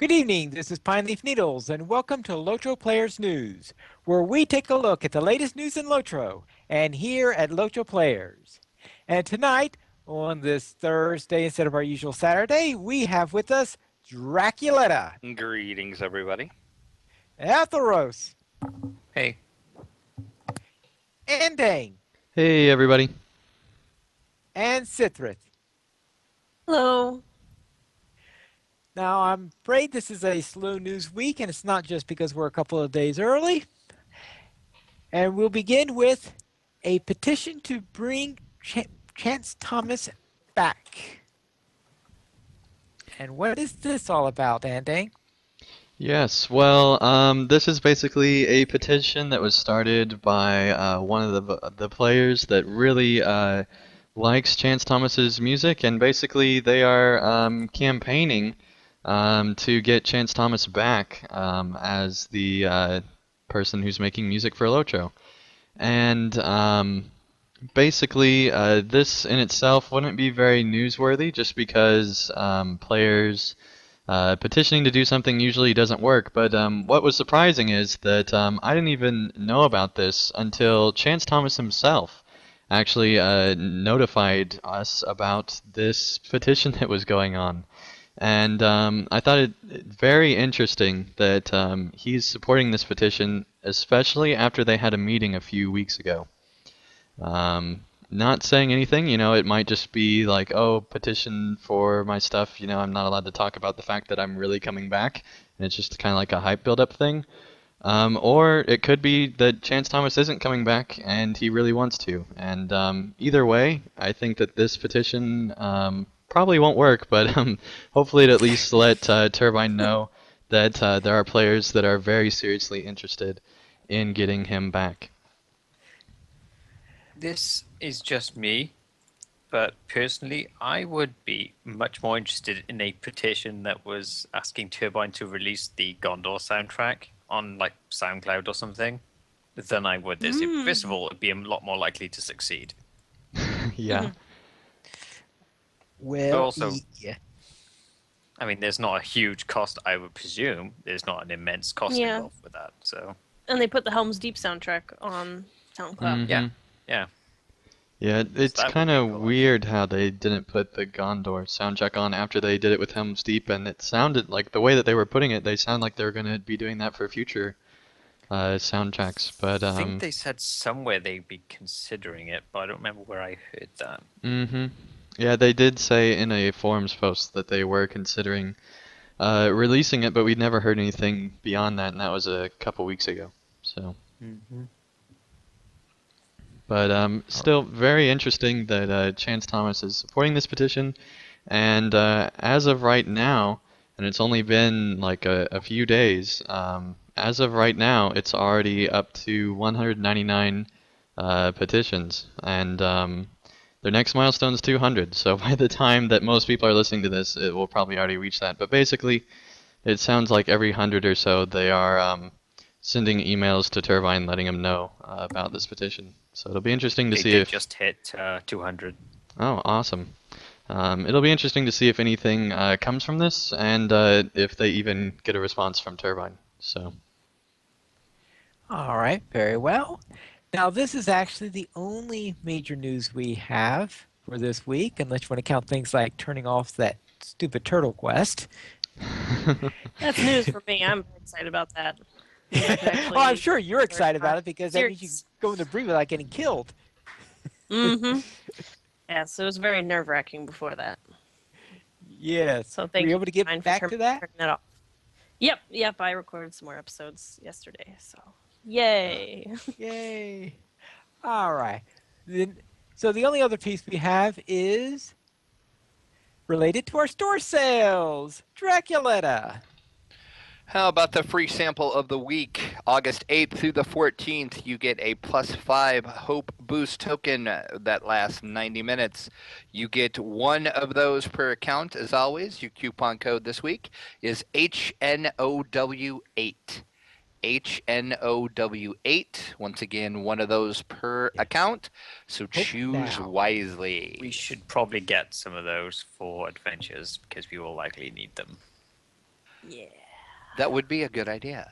Good evening, this is Pine Leaf Needles, and welcome to LOTRO Players News, where we take a look at the latest news in LOTRO, and here at LOTRO Players. And tonight, on this Thursday instead of our usual Saturday, we have with us Draculetta, Greetings, everybody. Atheros, Hey. Endang, Hey, everybody. and Sithrith. Hello. Now, I'm afraid this is a slow news week, and it's not just because we're a couple of days early. And we'll begin with a petition to bring Chance Thomas back. And what is this all about, Andang? Yes, well, this is basically a petition that was started by one of the players that really likes Chance Thomas's music, and basically they are campaigning to get Chance Thomas back as the person who's making music for Lotro. And basically, this in itself wouldn't be very newsworthy just because players petitioning to do something usually doesn't work. But what was surprising is that I didn't even know about this until Chance Thomas himself actually notified us about this petition that was going on. And I thought it very interesting that he's supporting this petition, especially after they had a meeting a few weeks ago. Not saying anything, it might just be like, oh, petition for my stuff, I'm not allowed to talk about the fact that I'm really coming back, and it's just kind of like a hype build-up thing. Or it could be that Chance Thomas isn't coming back and he really wants to. And either way, I think that this petition probably won't work, but hopefully it at least let Turbine know that there are players that are very seriously interested in getting him back. This is just me, but personally, I would be much more interested in a petition that was asking Turbine to release the Gondor soundtrack on like SoundCloud or something than I would this. First of all, it'd be a lot more likely to succeed. Yeah. Well, also- yeah. I mean, there's not a huge cost, I would presume. There's not an immense cost Yeah. involved with that. So And they put the Helm's Deep soundtrack on SoundCloud. Yeah. yeah, Yeah, it's that would kind be of cool, weird how they didn't put the Gondor soundtrack on after they did it with Helm's Deep, and it sounded like the way that they were putting it, they sound like they were going to be doing that for future soundtracks. But I think they said somewhere they'd be considering it, but I don't remember where I heard that. yeah, they did say in a forums post that they were considering releasing it, but we'd never heard anything beyond that, and that was a couple weeks ago. So. But still very interesting that Chance Thomas is supporting this petition, and as of right now, and it's only been like a few days, as of right now, it's already up to 199 petitions, and their next milestone is 200. So by the time that most people are listening to this, it will probably already reach that. But basically, it sounds like every 100 or so they are sending emails to Turbine letting them know about this petition. So it'll be interesting to They see did if. just hit 200. Oh, awesome. It'll be interesting to see if anything comes from this and if they even get a response from Turbine. So. All right, very well. Now, this is actually the only major news we have for this week, unless you want to count things like turning off that stupid Turtle Quest. That's news for me. I'm excited about that. Well, I'm sure you're excited about it because that means you can Serious. go in the breed without getting killed. Yeah, so it was very nerve-wracking before that. Yes. So Were thank you able to get Ryan, for back to that? turning off. Yep. I recorded some more episodes yesterday. So, yay! Yay. All right. So the only other piece we have is related to our store sales. Draculetta. How about the free sample of the week? August 8th through the 14th, you get a +5 Hope Boost token that lasts 90 minutes. You get one of those per account, as always. Your coupon code this week is HNOW8. HNOW8. Once again, one of those per account. So choose now. wisely. We should probably get some of those for adventures because we will likely need them. Yeah. That would be a good idea.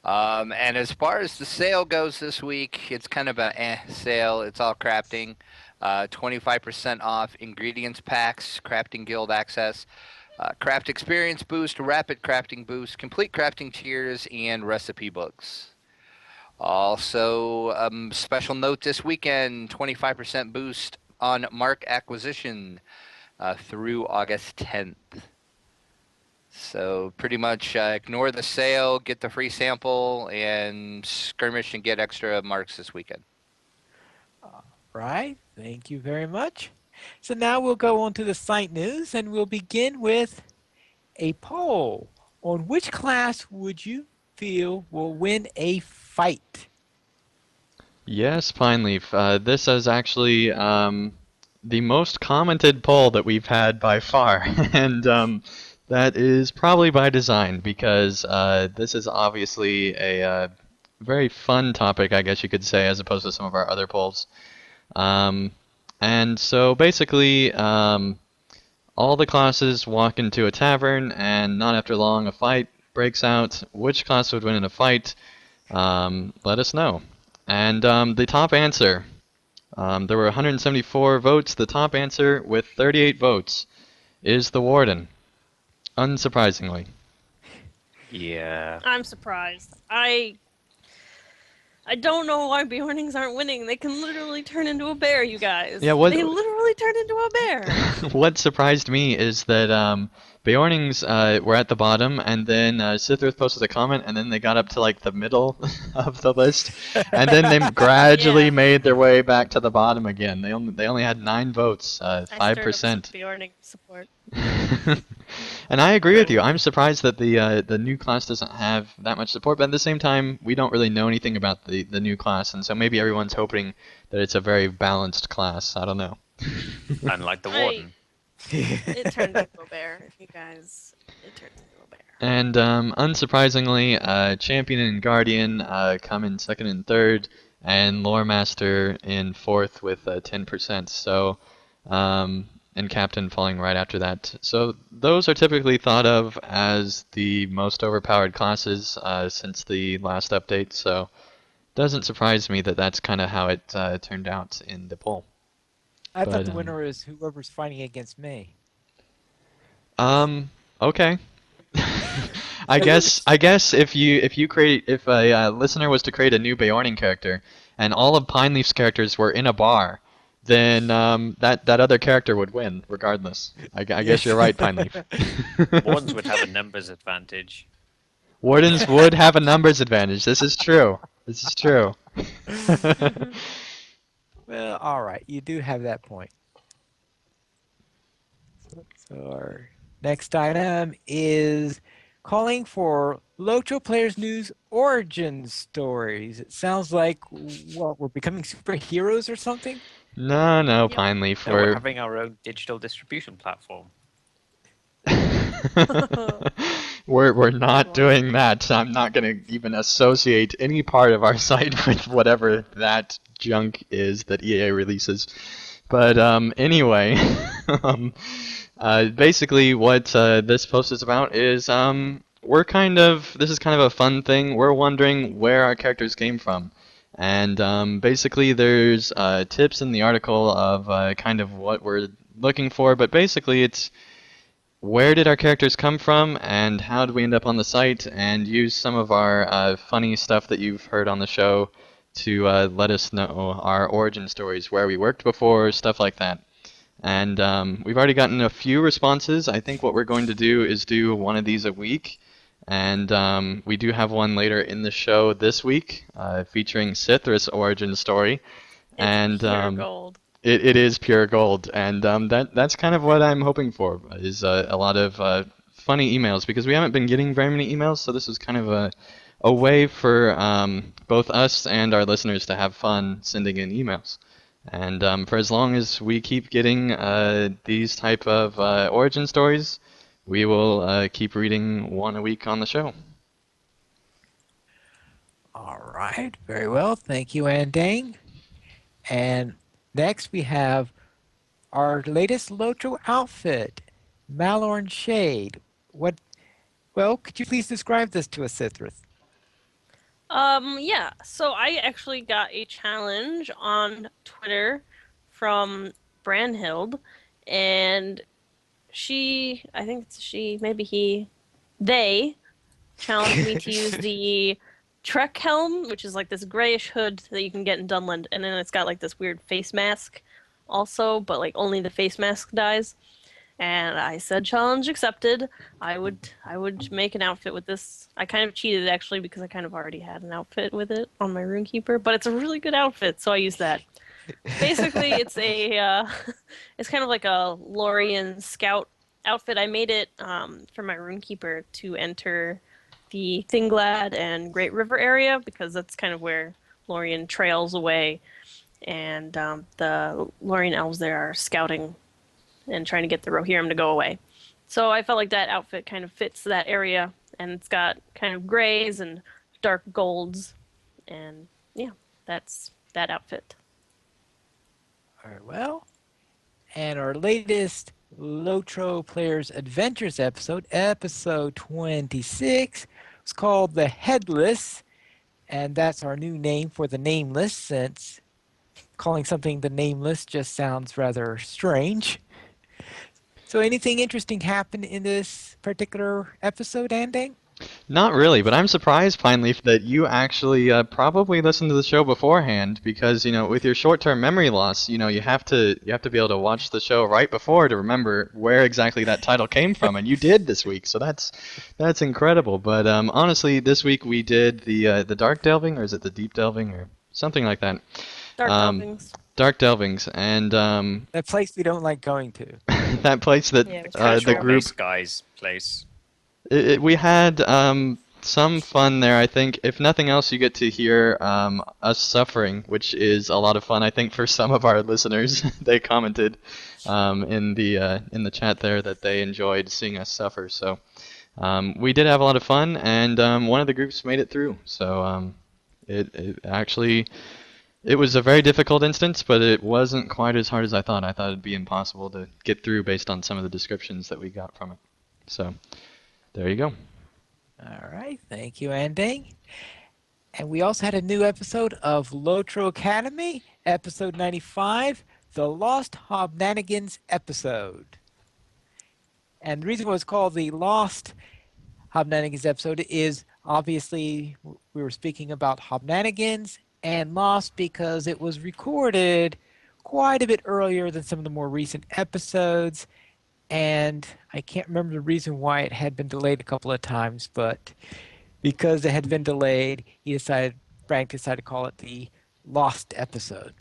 And as far as the sale goes this week, it's kind of a sale. It's all crafting. 25% off ingredients packs, crafting guild access, craft experience boost, rapid crafting boost, complete crafting tiers, and recipe books. Also, special note this weekend: 25% boost on Mark acquisition through August 10th. So pretty much ignore the sale, get the free sample, and skirmish and get extra marks this weekend. Right. Thank you very much. So now we'll go on to the site news and we'll begin with a poll on which class would you feel will win a fight? Yes, Pineleaf. This is actually the most commented poll that we've had by far, and that is probably by design because this is obviously a very fun topic, I guess you could say, as opposed to some of our other polls. Um, and so basically, all the classes walk into a tavern, and not after long, a fight breaks out. Which class would win in a fight? Let us know. And the top answer, there were 174 votes. The top answer with 38 votes is the Warden, unsurprisingly. Yeah. I'm surprised. I don't know why Bjornings aren't winning. They can literally turn into a bear, you guys. Yeah, what They literally turn into a bear. what surprised me is that Beornings were at the bottom, and then Sithruth posted a comment, and then they got up to like the middle of the list, and then they gradually Yeah. made their way back to the bottom again. They only had 9 votes, I stirred up 5%. some Bjorning support. And I agree with you. I'm surprised that the new class doesn't have that much support, but at the same time, we don't really know anything about the new class, and so maybe everyone's hoping that it's a very balanced class. I don't know. Unlike the Warden. It turned into a bear, you guys. It turned into a bear. And unsurprisingly, Champion and Guardian come in second and third, and Lore Master in fourth with 10%. So, and Captain falling right after that. So those are typically thought of as the most overpowered classes since the last update. So doesn't surprise me that that's kind of how it turned out in the poll. I thought But, the winner is whoever's fighting against me. Okay. I guess if a listener was to create a new Beorning character and all of Pineleaf's characters were in a bar, then that other character would win regardless. I guess you're right, Pineleaf. Wardens would have a numbers advantage. Wardens would have a numbers advantage. This is true. This is true. Well, all right. You do have that point. So our next item is calling for LOTRO Players News origin stories. It sounds like, what, we're becoming superheroes or something? No, Yep. Pineleaf. No, we're having our own digital distribution platform. We're not doing that. I'm not going to even associate any part of our site with whatever that junk is that EA releases. But anyway, basically what this post is about is this is kind of a fun thing. We're wondering where our characters came from. And basically there's tips in the article of kind of what we're looking for, but basically it's where did our characters come from, and how did we end up on the site, and use some of our funny stuff that you've heard on the show to let us know our origin stories, where we worked before, stuff like that. And we've already gotten a few responses. I think what we're going to do is do one of these a week. And we do have one later in the show this week featuring Sithra's origin story. It's pure gold. It is pure gold, and that's kind of what I'm hoping for, is a lot of funny emails, because we haven't been getting very many emails, so this is kind of a way for both us and our listeners to have fun sending in emails. And for as long as we keep getting these type of origin stories, we will keep reading one a week on the show. All right. Very well. Thank you, Andang. And next we have our latest LOTRO outfit, Malorn Shade. What Well, could you please describe this to us, Cithrus? Yeah. So I actually got a challenge on Twitter from Branhild, and I think it's she, maybe he, they challenged me to use the Trek helm, which is like this grayish hood that you can get in Dunland, and then it's got like this weird face mask also, but like only the face mask dies. And I said challenge accepted. I would make an outfit with this. I kind of cheated actually because I kind of already had an outfit with it on my runekeeper, but it's a really good outfit, so I used that. Basically, it's a it's kind of like a Lorien scout outfit. I made it for my runekeeper to enter the Thinglad and Great River area because that's kind of where Lorien trails away, and the Lorien elves there are scouting and trying to get the Rohirrim to go away. So I felt like that outfit kind of fits that area, and it's got kind of grays and dark golds, and yeah, that's that outfit. Very well. And our latest LOTRO Players Adventures episode 26, was called The Headless, and that's our new name for the Nameless, since calling something the Nameless just sounds rather strange. So anything interesting happened in this particular episode, Andang? Not really, but I'm surprised, Pine Leaf, that you actually probably listened to the show beforehand because, with your short-term memory loss, you have to be able to watch the show right before to remember where exactly that title came from, and you did this week, so that's incredible. But honestly, this week we did the Dark Delving, or is it the Deep Delving, or something like that? Dark Delvings. Dark Delvings, and That place we don't like going to. that place that Yeah, the Casual group base guy's place. we had some fun there. I think, if nothing else, you get to hear us suffering, which is a lot of fun. I think for some of our listeners, they commented in the chat there that they enjoyed seeing us suffer. So we did have a lot of fun, and one of the groups made it through. So it actually. It was a very difficult instance, but it wasn't quite as hard as I thought. I thought it'd be impossible to get through based on some of the descriptions that we got from it. So there you go. All right, thank you, Andang. And we also had a new episode of LOTRO Academy, episode 95, the Lost Hobnanigans episode. And the reason why it's called the Lost Hobnanigans episode is obviously we were speaking about Hobnanigans and Lost because it was recorded quite a bit earlier than some of the more recent episodes. And I can't remember the reason why it had been delayed a couple of times, but because it had been delayed, Frank decided to call it the Lost episode.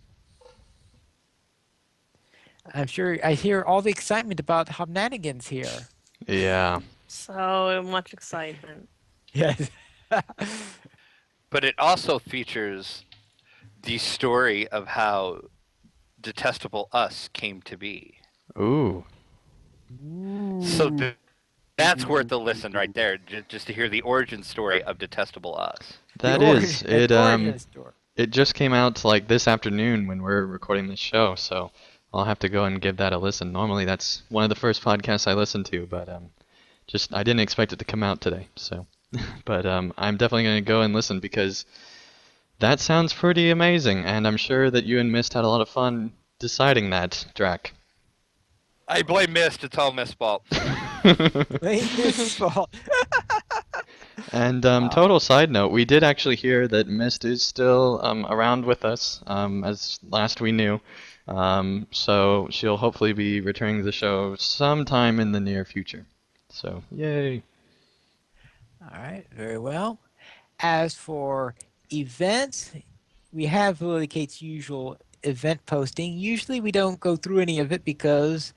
I'm sure I hear all the excitement about Hobnanigans here. Yeah. So much excitement. Yes. But it also features the story of how Detestable Us came to be. Ooh. So that's worth a listen right there, just to hear the origin story of Detestable Us. That is. It just came out like this afternoon when we're recording this show, so I'll have to go and give that a listen. Normally that's one of the first podcasts I listen to, but I didn't expect it to come out today. So, but I'm definitely going to go and listen because that sounds pretty amazing, and I'm sure that you and Mist had a lot of fun deciding that, Drac. I blame Mist. It's all Mist's fault. His fault. And total side note, we did actually hear that Mist is still around with us, as last we knew. So she'll hopefully be returning to the show sometime in the near future. So, yay. All right, very well. As for events, we have Lily Kate's usual event posting. Usually we don't go through any of it because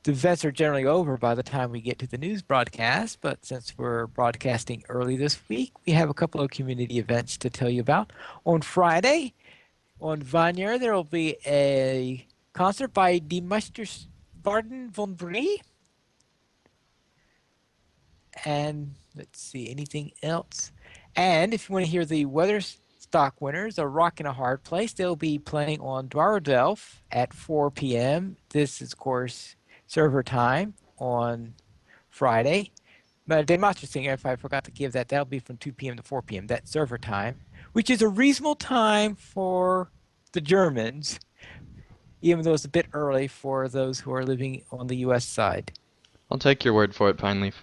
the events are generally over by the time we get to the news broadcast, but since we're broadcasting early this week, we have a couple of community events to tell you about. On Friday, on Vanyer, there will be a concert by Die Meistersbarden von Brie. And let's see, anything else? And if you want to hear the Weatherstock winners, A Rock in a Hard Place, they'll be playing on Dwardelf at 4 p.m. This is, of course, server time on Friday. But demonstrating, if I forgot to give that, that'll be from 2 p.m. to 4 p.m. That's server time, which is a reasonable time for the Germans, even though it's a bit early for those who are living on the U.S. side. I'll take your word for it, Pine Leaf.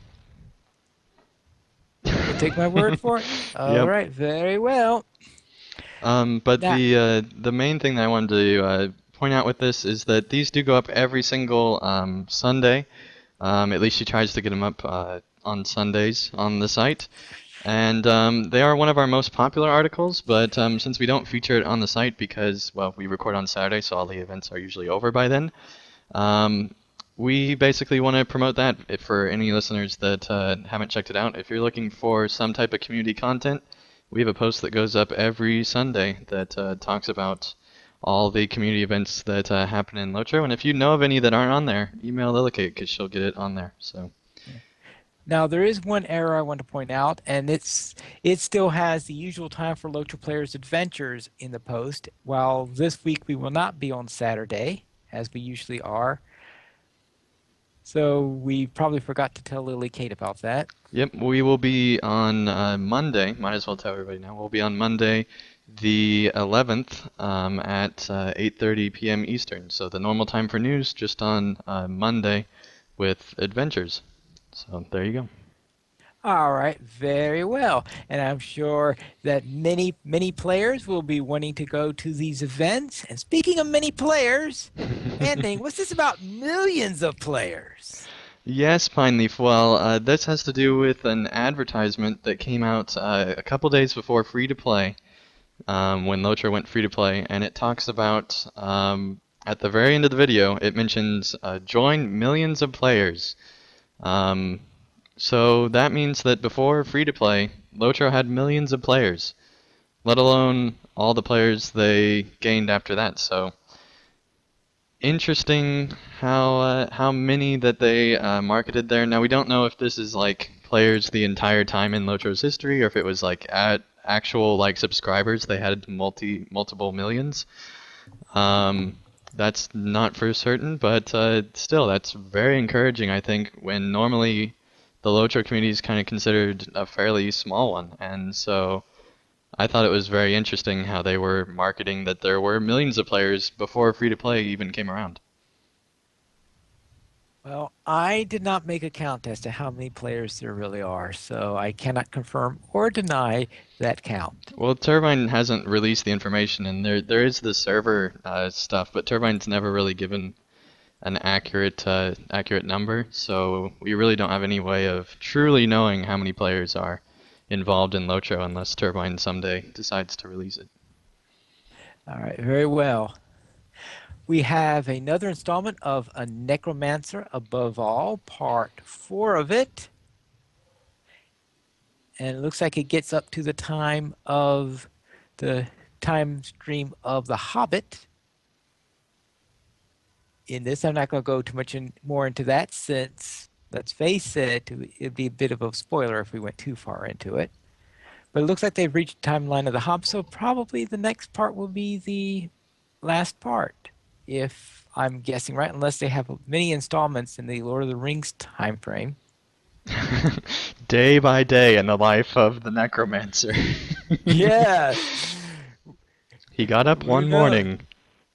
You'll take my word for it? All Yep. right, very well. But Now, the main thing that I wanted to point out with this is that these do go up every single Sunday. At least she tries to get them up on Sundays on the site. And they are one of our most popular articles, but since we don't feature it on the site because, well, we record on Saturday, so all the events are usually over by then, um, we basically want to promote that for any listeners that haven't checked it out. If you're looking for some type of community content, we have a post that goes up every Sunday that talks about all the community events that happen in Lotro. And if you know of any that aren't on there, email Lillicate because she'll get it on there. So. now there is one error I want to point out, and it still has the usual time for Lotro Players Adventures in the post. While this week we will not be on Saturday, as we usually are. So we probably forgot to tell Lily Kate about that. Yep, we will be on Monday. Might as well tell everybody now. We'll be on Monday, the 11th, at 8:30 p.m. Eastern. So the normal time for news, just on Monday, with adventures. So there you go. All right, very well. And I'm sure that many players will be wanting to go to these events. And speaking of many players, Ending, what's this about millions of players? Yes, Pineleaf. Well, this has to do with an advertisement that came out a couple days before free to play, when Lotro went free to play, and it talks about at the very end of the video, it mentions join millions of players. So that means that before free to play, Lotro had millions of players, let alone all the players they gained after that. So interesting how many that they marketed there. Now we don't know if this is like players the entire time in Lotro's history, or if it was like at actual like subscribers they had multiple millions. That's not for certain, but still that's very encouraging. I think when normally the Lotro community is kind of considered a fairly small one, and so I thought it was very interesting how they were marketing that there were millions of players before free to play even came around. Well, I did not make a count as to how many players there really are, so I cannot confirm or deny that count. Well, Turbine hasn't released the information, and there is the server stuff, but Turbine's never really given an accurate number, so we really don't have any way of truly knowing how many players are involved in Lotro unless Turbine someday decides to release it. All right, very well. We have another installment of A Necromancer Above All, part 4 of it. And it looks like it gets up to the time of the time stream of The Hobbit. In this, I'm not going to go too much more into that since, let's face it, it'd be a bit of a spoiler if we went too far into it. But it looks like they've reached the timeline of The Hobbit, so probably the next part will be the last part, if I'm guessing right, unless they have many installments in the Lord of the Rings time frame. Day by day in the life of the Necromancer. Yes. He got up one morning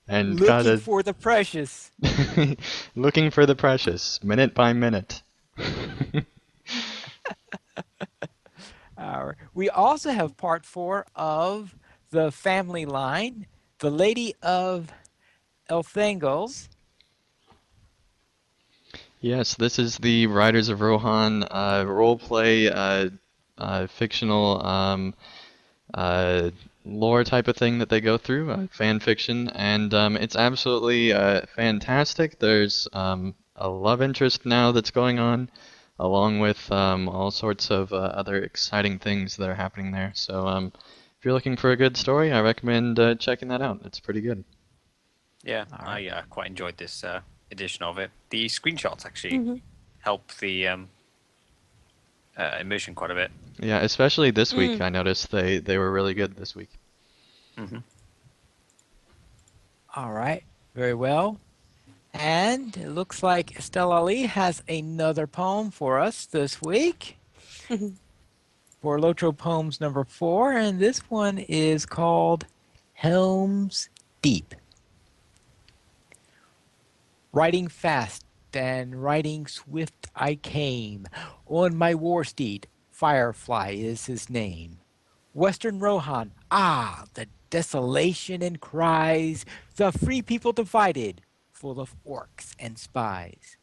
and looking for the precious. looking for the precious, minute by minute. We also have part 4 of the family line, The Lady of Elthangles. Yes, this is the Riders of Rohan roleplay fictional lore type of thing that they go through, fan fiction, and it's absolutely fantastic. There's a love interest now that's going on, along with all sorts of other exciting things that are happening there. So if you're looking for a good story, I recommend checking that out. It's pretty good. Yeah, Alright. I quite enjoyed this edition of it. The screenshots actually help the immersion quite a bit. Yeah, especially this week, I noticed they were really good this week. All right, very well. And it looks like Estelle Ali has another poem for us this week. For Lotro Poems number 4, and this one is called Helm's Deep. Riding fast and riding swift I came, on my war steed, Firefly is his name. Western Rohan, the desolation and cries, the free people divided, full of orcs and spies.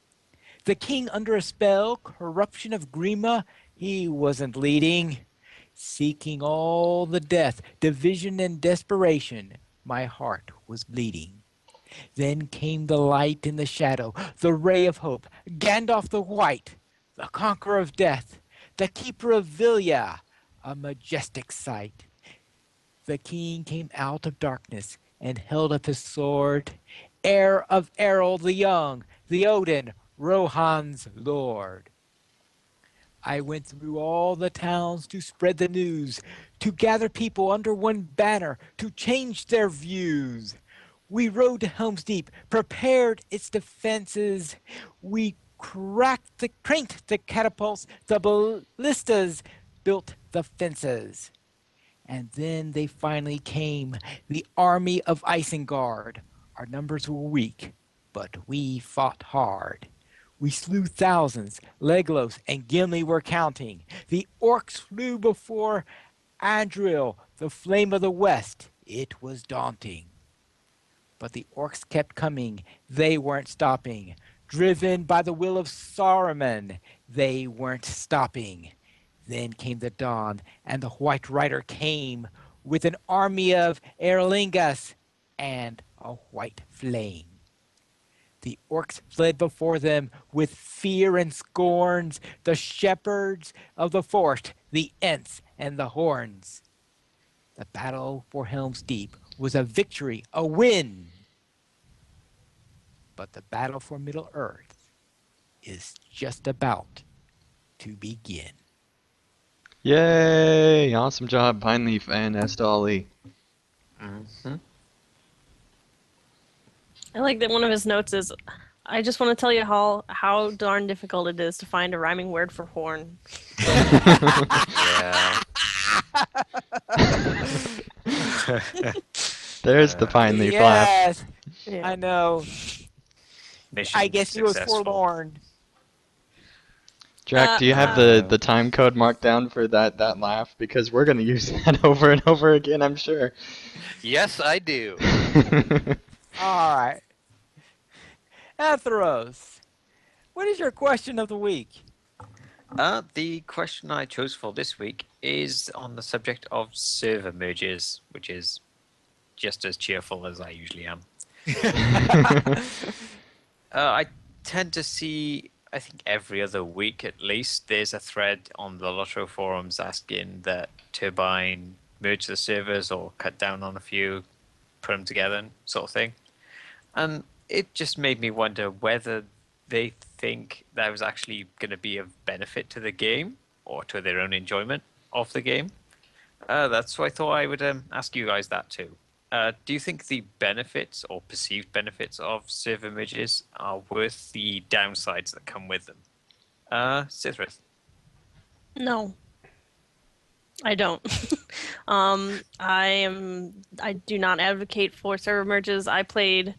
The king under a spell, corruption of Grima, he wasn't leading. Seeking all the death, division and desperation, my heart was bleeding. Then came the light in the shadow, the ray of hope, Gandalf the White, the conqueror of death, the keeper of Vilya, a majestic sight. The king came out of darkness and held up his sword, heir of Errol the Young, the Odin, Rohan's lord. I went through all the towns to spread the news, to gather people under one banner, to change their views. We rode to Helm's Deep, prepared its defenses. We cranked the catapults, the ballistas, built the fences. And then they finally came, the army of Isengard. Our numbers were weak, but we fought hard. We slew thousands, Leglos and Gimli were counting. The orcs flew before Andril, the flame of the west. It was daunting. But the orcs kept coming, they weren't stopping. Driven by the will of Saruman, they weren't stopping. Then came the dawn, and the White Rider came with an army of Erlingas and a white flame. The orcs fled before them with fear and scorns, the shepherds of the forest, the Ents and the Horns. The battle for Helm's Deep was a victory, a win. But the battle for Middle-earth is just about to begin. Yay! Awesome job, Pineleaf and Estali. Mm-hmm. I like that one of his notes is, I just want to tell you how darn difficult it is to find a rhyming word for horn. Yeah. There's the Pineleaf laugh. Yes, Yeah. I know. Mission I guess he was successful. forlorn. Jack, do you have the time code marked down for that laugh? Because we're gonna use that over and over again, I'm sure. Yes, I do. All right. Atheros, what is your question of the week? The question I chose for this week is on the subject of server merges, which is just as cheerful as I usually am. I tend to see, I think every other week at least, there's a thread on the LOTRO forums asking that Turbine merge the servers or cut down on a few, put them together, sort of thing. And it just made me wonder whether they think that was actually going to be of benefit to the game or to their own enjoyment of the game. That's why I thought I would ask you guys that too. Do you think the benefits or perceived benefits of server merges are worth the downsides that come with them? Sithrith. No, I don't. I do not advocate for server merges. I played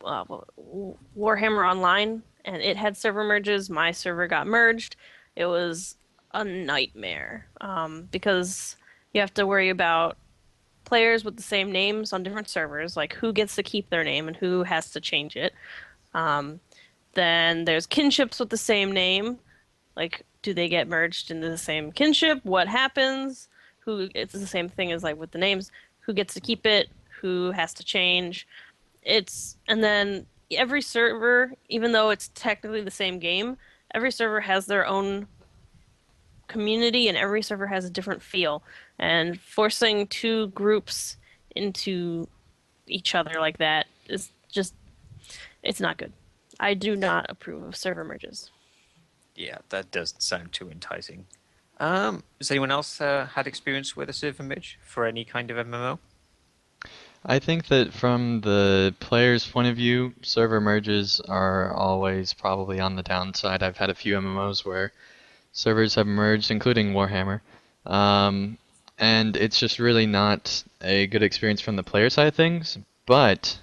Warhammer Online, and it had server merges. My server got merged. It was a nightmare because you have to worry about players with the same names on different servers, like who gets to keep their name and who has to change it. Then there's kinships with the same name, like do they get merged into the same kinship? What happens? It's the same thing as like with the names. Who gets to keep it? Who has to change? And then every server, even though it's technically the same game, every server has their own community and every server has a different feel. And forcing two groups into each other like that is just, it's not good. I do not approve of server merges. Yeah, that doesn't sound too enticing. Has anyone else had experience with a server merge for any kind of MMO? I think that from the player's point of view, server merges are always probably on the downside. I've had a few MMOs where servers have merged, including Warhammer. Um, and it's just really not a good experience from the player side of things. But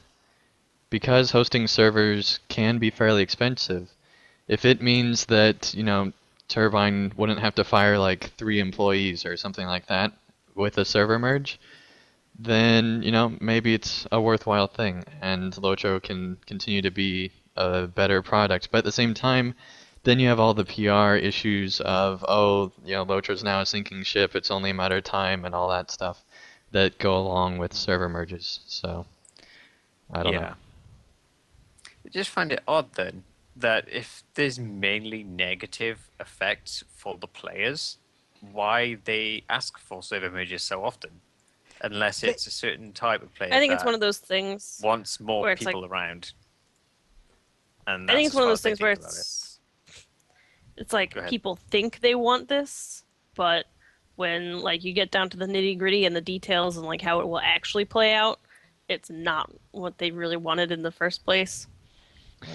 because hosting servers can be fairly expensive, if it means that, Turbine wouldn't have to fire like 3 employees or something like that with a server merge, then, maybe it's a worthwhile thing and LOTRO can continue to be a better product. But at the same time, then you have all the PR issues of, oh, LOTRO's now a sinking ship, it's only a matter of time, and all that stuff that go along with server merges. So, I don't know. Yeah. I just find it odd then that if there's mainly negative effects for the players, why they ask for server merges so often, unless They- it's a certain type of player I think it's that one of those things wants more where it's people around. And I think that's it's as one of far those as they things where think about it. it's like Go ahead. people think they want this, but when like you get down to the nitty-gritty and the details and like how it will actually play out, it's not what they really wanted in the first place.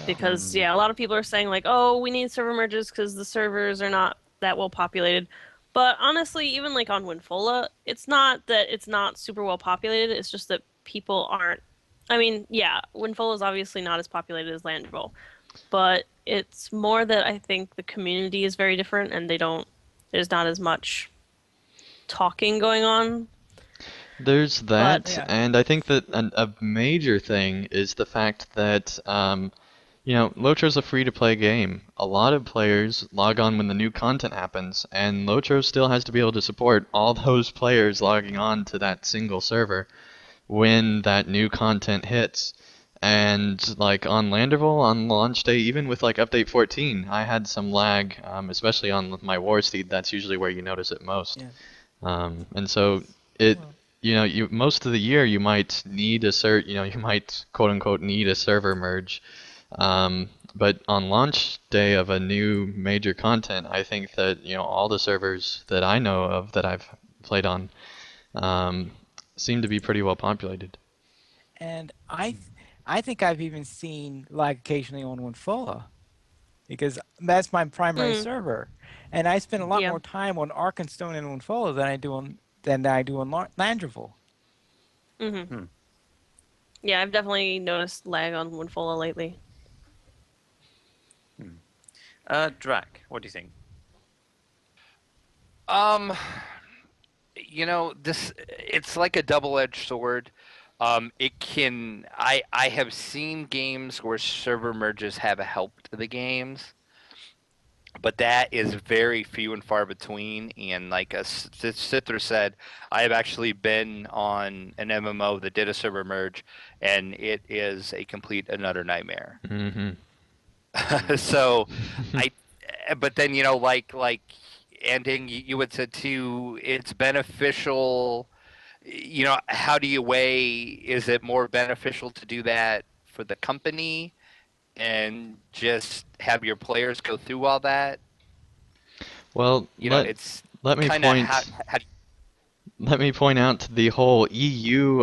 Because yeah, a lot of people are saying like, "Oh, we need server merges because the servers are not that well populated." But honestly, even like on Winfola, it's not that it's not super well populated. It's just that people aren't. I mean, yeah, Winfola is obviously not as populated as Landroval, but it's more that I think the community is very different and they don't. There's not as much talking going on. There's But that, Yeah. and I think that a major thing is the fact that, LOTRO's a free-to-play game. A lot of players log on when the new content happens, and LOTRO still has to be able to support all those players logging on to that single server when that new content hits. And like on Landerval, on launch day, even with like update 14, I had some lag, especially on my war steed. That's usually where you notice it most. Yeah. And so it, Well, you most of the year you might need you might quote unquote need a server merge. But on launch day of a new major content, I think that all the servers that I know of that I've played on um, seem to be pretty well populated. and I think I've even seen lag occasionally on Winfola because that's my primary mm, server, and I spend a lot yeah, more time on Arkenstone and Winfola than I do on Landroval. hmm Hmm. yeah, I've definitely noticed lag on Winfola lately. Drac, what do you think? Um, this it's like a double-edged sword. I have seen games where server merges have helped the games, but that is very few and far between. And like Sithra said, I have actually been on an MMO that did a server merge, and it is a complete and utter nightmare. Hmm. So, I, but then like ending, you had said too, it's beneficial. How do you weigh? Is it more beneficial to do that for the company and just have your players go through all that? Well, It's let me kind of how, point how. let me point out the whole EU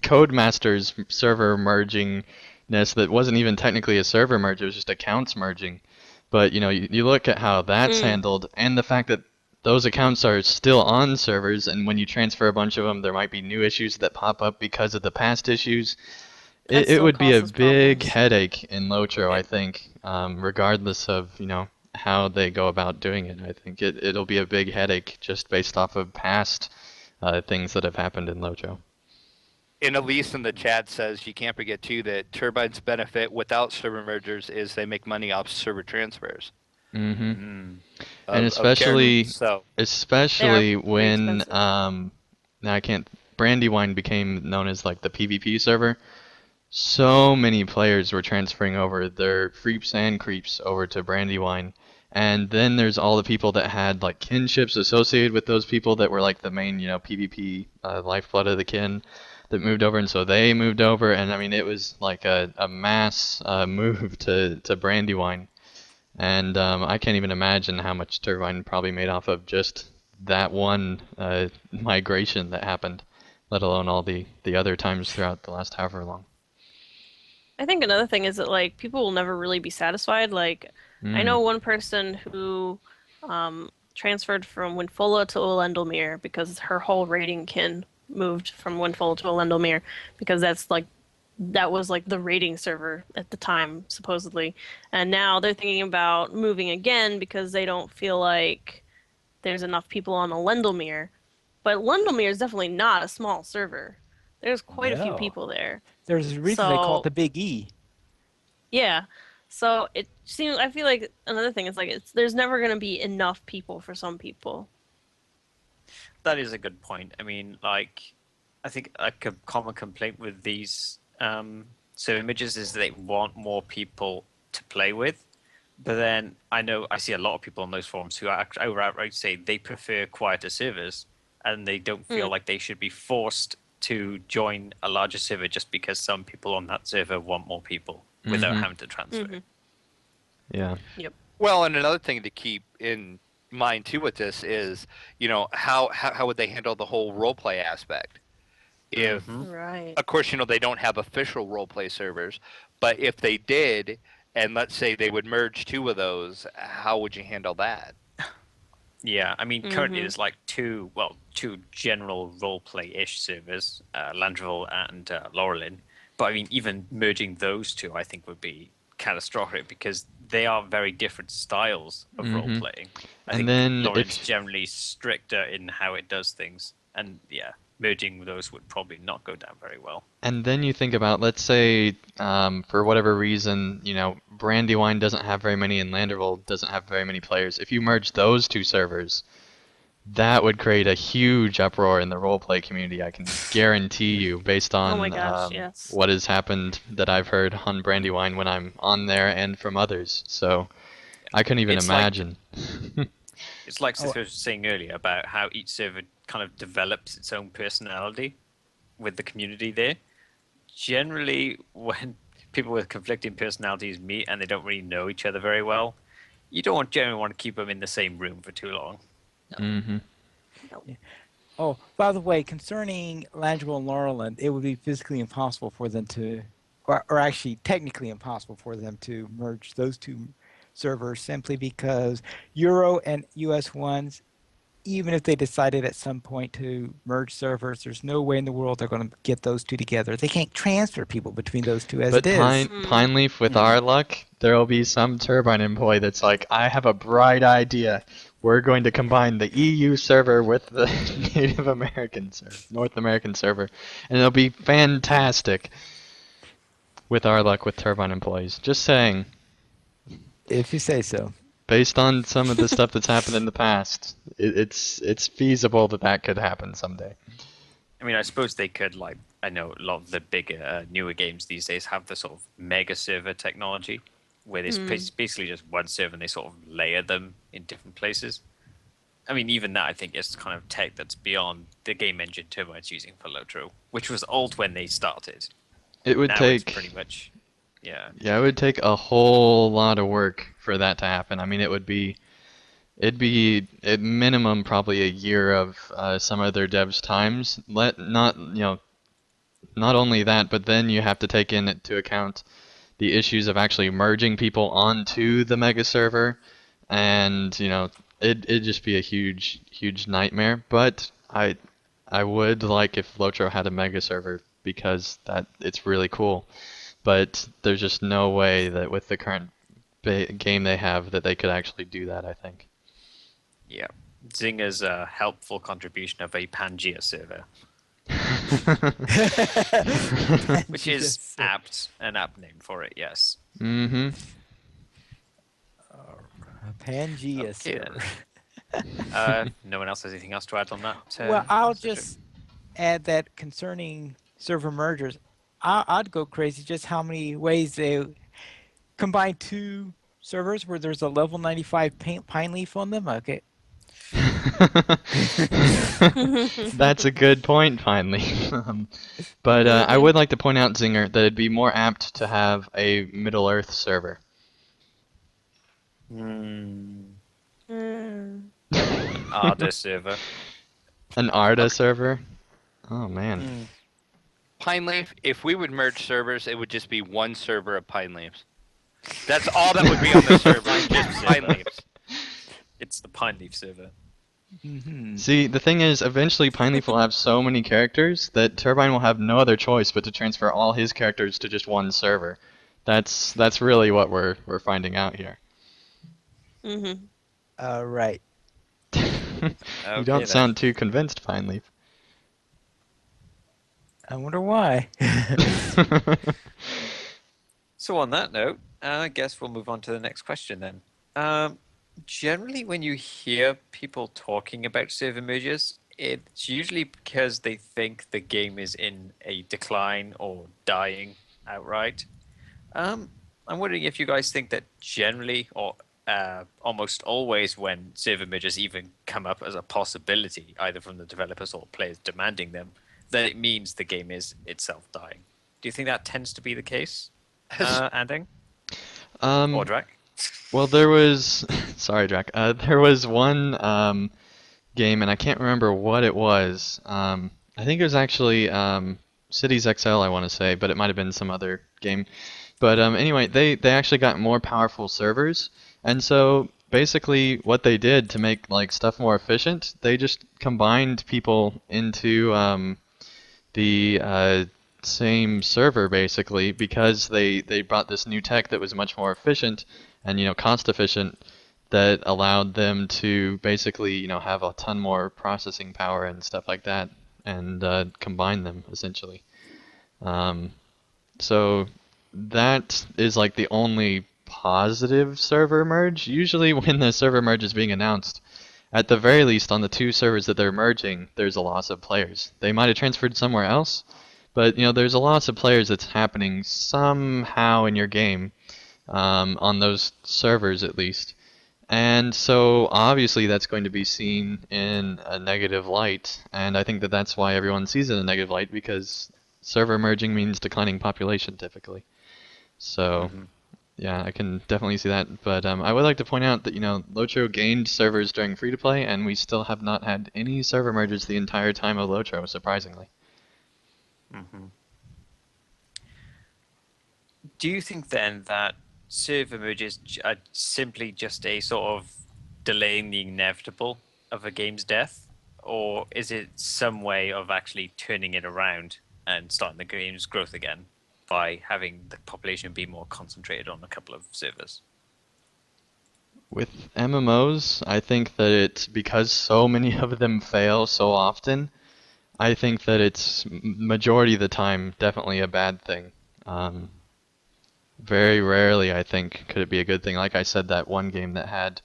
Codemasters server mergingness that wasn't even technically a server merge; it was just accounts merging. But you look at how that's Mm, handled, and the fact that those accounts are still on servers, and when you transfer a bunch of them, there might be new issues that pop up because of the past issues. that It still would be a causes big problems. headache in LOTRO, I It, think, regardless of, how they go about doing it. I think it'll be a big headache just based off of past things that have happened in LOTRO. and Elise in the chat says you can't forget too that Turbine's benefit without server mergers is they make money off server transfers Hmm. Mm. And of characters. especially, So They are especially pretty when expensive. now I can't. Brandywine became known as like the PvP server. So many players were transferring over their creeps and creeps over to Brandywine. And then there's all the people that had like kinships associated with those people that were like the main, PvP lifeblood of the kin that moved over, and so they moved over, and I mean it was like a mass move to Brandywine, and I can't even imagine how much Turbine probably made off of just that one migration that happened, let alone all the other times throughout the last however long. I think another thing is that like people will never really be satisfied. Like I Mm. know one person who transferred from Winfola to Olendelmere because her whole rating kin moved from Winfola to Olendelmere because that was like the rating server at the time, supposedly. And now they're thinking about moving again because they don't feel like there's enough people on Olendelmere. But Lendelmere is definitely not a small server. There's quite a few No. people there. There's a reason they call it So, the Big E. yeah. So it seems I feel like another thing is like there's never going to be enough people for some people. That is a good point. I mean, like, I think a common complaint with these server images is they want more people to play with. But then I see a lot of people on those forums who outright say they prefer quieter servers and they don't feel like they should be forced to join a larger server just because some people on that server want more people without having to transfer. Yeah. Yep. Well, and another thing to keep in mind too with this is, how would they handle the whole roleplay aspect? If, Right. of course, they don't have official roleplay servers, but if they did, and let's say they would merge two of those, how would you handle that? Yeah, I mean, currently there's like two general roleplay-ish servers, Landreville and Laurelin. But I mean, even merging those two, I think, would be catastrophic because they are very different styles of role-playing. I think then Laurelin's generally stricter in how it does things, and yeah, merging those would probably not go down very well. And then you think about, let's say, for whatever reason, Brandywine doesn't have very many and Landerville doesn't have very many players. If you merge those two servers, that would create a huge uproar in the roleplay community, I can guarantee you, based on Oh my gosh, yes. what has happened that I've heard on Brandywine when I'm on there and from others. So I couldn't even imagine. It's like Sith was saying earlier about how each server kind of develops its own personality with the community there. Generally, when people with conflicting personalities meet and they don't really know each other very well, you don't generally want to keep them in the same room for too long. Oh, by the way, concerning Landreville and Laurelland, it would be physically impossible for them to, or actually technically impossible for them to merge those two servers simply because Euro and US ones, even if they decided at some point to merge servers, there's no way in the world they're going to get those two together. They can't transfer people between those two as But it is. Pineleaf, with our luck, there'll be some Turbine employee that's like, I have a bright idea. We're going to combine the EU server with the Native American server, North American server, and it'll be fantastic. With our luck with Turbine employees. Just saying. If you say so. Based on some of the stuff that's happened in the past, it's feasible that could happen someday. I mean, I suppose they could, I know a lot of the bigger, newer games these days have the sort of mega server technology, where there's basically just one server and they sort of layer them in different places. I mean, even that, I think, is kind of tech that's beyond the game engine Turbine's using for LOTRO, which was old when they started. It would Now take... It's pretty much... Yeah. Yeah, it would take a whole lot of work for that to happen. I mean, it'd be at minimum probably a year of some of their devs' times. Not only that, but then you have to take into account the issues of actually merging people onto the mega server, and it'd just be a huge nightmare. But I would like if LOTRO had a mega server because it's really cool. But there's just no way that with the current game they have that they could actually do that, I think. Yeah. Zinger's a helpful contribution of a Pangea server. Which is an apt name for it, yes. Pangea Okay, server. No one else has anything else to add on that? Well, I'll just add that concerning server mergers, I'd go crazy just how many ways they combine two servers where there's a level 95 pine leaf on them. Okay. That's a good point, finally. But I would like to point out, Zinger, that it'd be more apt to have a Middle Earth server. Arda server. An Arda server? Oh, man. Pineleaf, if we would merge servers, it would just be one server of Pineleafs. That's all that would be on the server, just Pineleafs. It's the Pineleaf server. See, the thing is, eventually Pineleaf will have so many characters that Turbine will have no other choice but to transfer all his characters to just one server. That's really what we're finding out here. Mm-hmm. All right. You Okay, don't then. sound too convinced, Pineleaf. I wonder why. So on that note, I guess we'll move on to the next question then. Generally, when you hear people talking about server mergers, it's usually because they think the game is in a decline or dying outright. I'm wondering if you guys think that generally, or almost always, when server mergers even come up as a possibility, either from the developers or players demanding them, that it means the game is itself dying. Do you think that tends to be the case, Anding or Um, Drac? well, there was, sorry, Drac. There was one game, and I can't remember what it was. I think it was actually Cities XL, I want to say, but it might have been some other game. But anyway, they actually got more powerful servers, and so basically what they did to make like stuff more efficient, they just combined people into the same server basically because they brought this new tech that was much more efficient and cost efficient that allowed them to basically have a ton more processing power and stuff like that and combine them essentially. Um, so that is like the only positive server merge. Usually when the server merge is being announced, at the very least on the two servers that they're merging, there's a loss of players. They might have transferred somewhere else, but there's a loss of players that's happening somehow in your game, on those servers at least. And so obviously that's going to be seen in a negative light, and I think that that's why everyone sees it in a negative light because server merging means declining population typically. So yeah, I can definitely see that. But I would like to point out that LOTRO gained servers during free to play, and we still have not had any server merges the entire time of LOTRO, surprisingly. Do you think then that server merges are simply just a sort of delaying the inevitable of a game's death, or is it some way of actually turning it around and starting the game's growth again by having the population be more concentrated on a couple of servers? With MMOs, I think that it's because so many of them fail so often. I think that it's majority of the time definitely a bad thing. Very rarely, I think, could it be a good thing. Like I said, that one game that had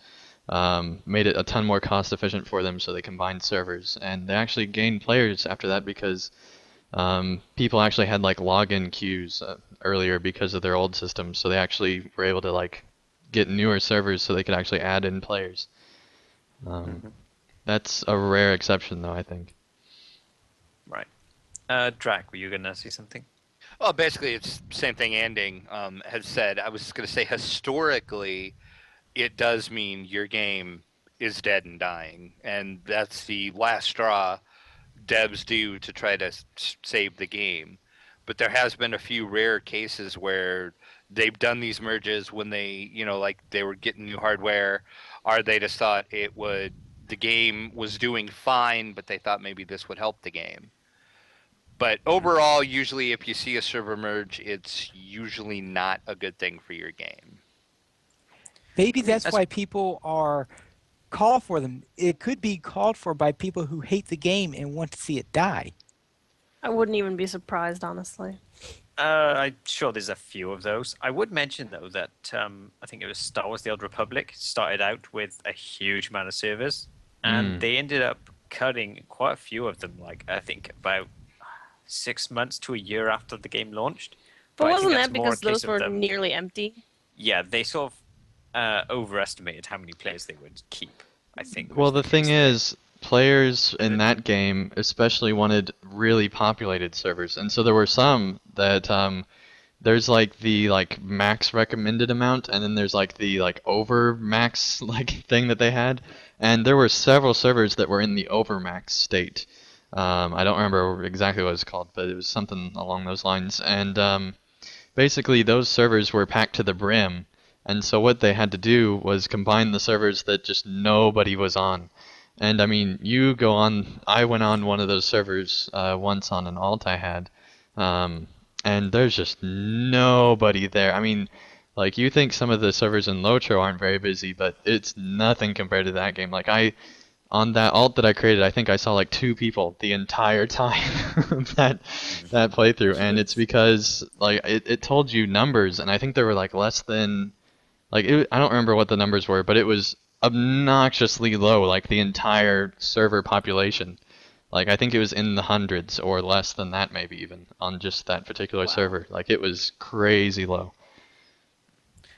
made it a ton more cost efficient for them, so they combined servers, and they actually gained players after that because people actually had like login queues earlier because of their old systems, so they actually were able to like get newer servers so they could actually add in players. That's a rare exception, though, I think. Right. Drac, were you going to say something? Well, basically, it's the same thing Anding has said. I was going to say historically, it does mean your game is dead and dying, and that's the last straw devs do to try to save the game. But there has been a few rare cases where they've done these merges when they, like they were getting new hardware, or they just thought the game was doing fine, but they thought maybe this would help the game. But overall, usually if you see a server merge, it's usually not a good thing for your game. Maybe that's why people are call for them. It could be called for by people who hate the game and want to see it die. I wouldn't even be surprised, honestly. I'm sure there's a few of those. I would mention, though, that I think it was Star Wars The Old Republic started out with a huge amount of servers, and they ended up cutting quite a few of them, like I think about 6 months to a year after the game launched. But I think wasn't that's that more a because case those of were them- nearly empty? Yeah, they sort of overestimated how many players they would keep, I think. Well, was the thing case there. is, players in that game especially wanted really populated servers, and so there were some that there's like the max recommended amount, and then there's like the over max thing that they had, and there were several servers that were in the over max state. I don't remember exactly what it's called, but it was something along those lines, and basically those servers were packed to the brim, And so what they had to do was combine the servers that just nobody was on. And I mean, I went on one of those servers once on an alt I had, um, and there's just nobody there. I mean, like you think some of the servers in LOTRO aren't very busy, but it's nothing compared to that game. Like on that alt that I created, I think I saw like 2 people the entire time of that playthrough, and it's Jeez. because like it told you numbers, and I think there were like less than I don't remember what the numbers were, but it was obnoxiously low, like the entire server population. Like I think it was in the hundreds or less than that, maybe even on just that particular Wow. server. Like it was crazy low.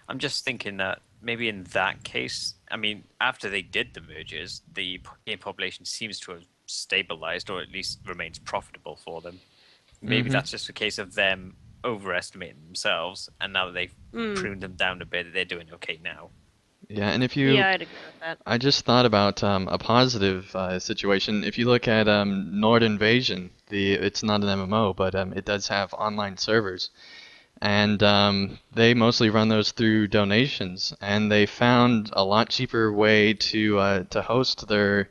I'm just thinking that maybe in that case, I mean, after they did the mergers, the game population seems to have stabilized or at least remains profitable for them. Maybe Hmm. that's just a case of them overestimating themselves, and now that they've Mm. pruned them down a bit, they're doing okay now. Yeah, and if you Yeah, I'd agree with that. I just thought about a positive situation. If you look at Nord Invasion, it's not an MMO, but it does have online servers, and they mostly run those through donations. And they found a lot cheaper way to host their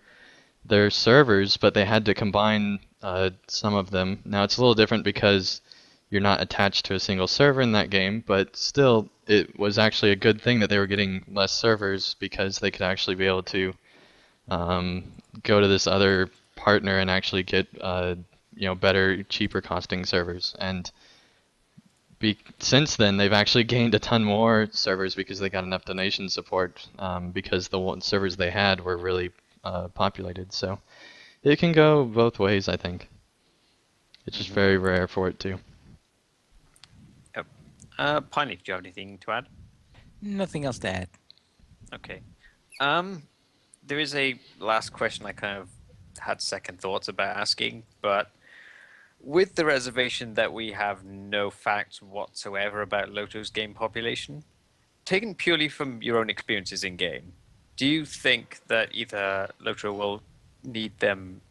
servers, but they had to combine some of them. Now it's a little different because you're not attached to a single server in that game, but still, it was actually a good thing that they were getting less servers because they could actually be able to um, go to this other partner and actually get better, cheaper costing servers. And since then, they've actually gained a ton more servers because they got enough donation support because the servers they had were really populated. So it can go both ways, I think. It's just very rare for it to. Yep. Piney, do you have anything to add? Nothing else to add. Okay. There is a last question I kind of had second thoughts about asking, but with the reservation that we have no facts whatsoever about Loto's game population, taken purely from your own experiences in game, do you think that either Lotro will need them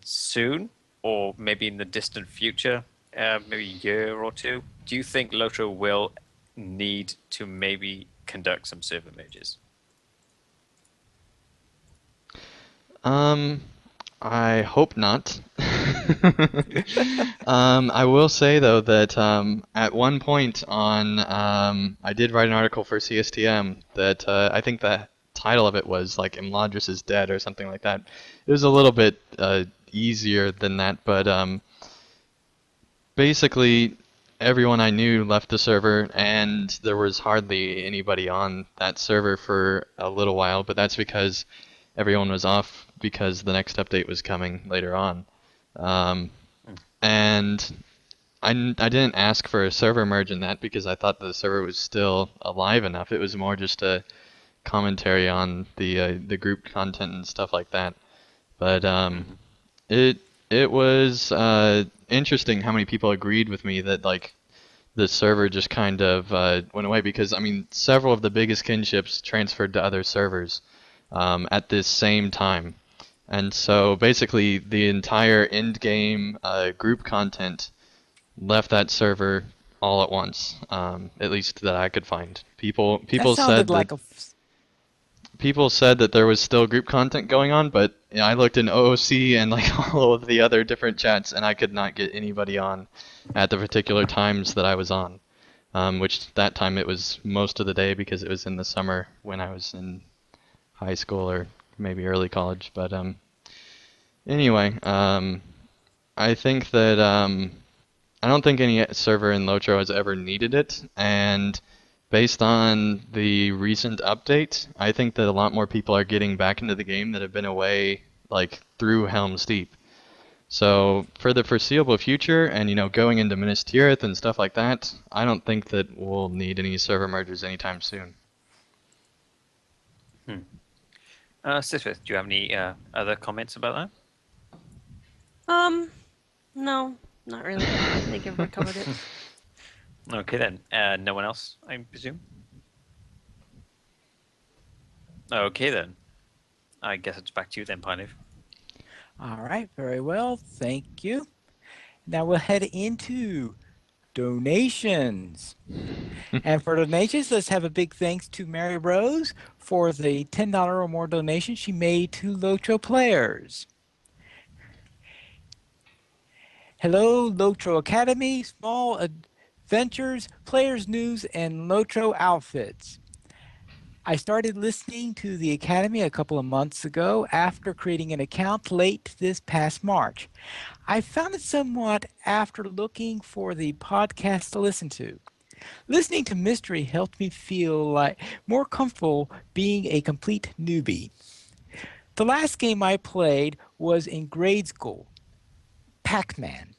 soon or maybe in the distant future, maybe a year or two? Do you think Lotro will need to maybe conduct some server merges? Um, I hope not. I will say though that at one point I did write an article for CSTM that I think the title of it was like Imladris is dead or something like that. It was a little bit easier than that, but basically everyone I knew left the server, and there was hardly anybody on that server for a little while, but that's because everyone was off because the next update was coming later on. Um, and I didn't ask for a server merge in that because I thought the server was still alive enough. It was more just a commentary on the group content and stuff like that. But it it was interesting how many people agreed with me that like the server just kind of went away because I mean several of the biggest kinships transferred to other servers at this same time. And so basically the entire end game group content left that server all at once, at least that I could find. That sounded like a. People said that there was still group content going on, but I looked in OOC and like all of the other different chats, and I could not get anybody on at the particular times that I was on. Which that time it was most of the day because it was in the summer when I was in high school or maybe early college. But anyway, I think that I don't think any server in Lotro has ever needed it, and based on the recent update, I think that a lot more people are getting back into the game that have been away like through Helm's Deep. So for the foreseeable future, and going into Minas Tirith and stuff like that, I don't think that we'll need any server mergers anytime soon. Sithith, do you have any other comments about that? No, not really. I think everyone covered it. Okay then. No one else, I presume? Okay then. I guess it's back to you then, Pineave. All right, very well. Thank you. Now we'll head into donations. And for donations, let's have a big thanks to Mary Rose for the $10 or more donation she made to LOTRO players. Hello, LOTRO Academy, Small Adventures, Players News, and LOTRO Outfits. I started listening to the Academy a couple of months ago after creating an account late this past March. I found it somewhat after looking for the podcast to listen to. Listening to Mystery helped me feel like more comfortable being a complete newbie. The last game I played was in grade school, Pac-Man.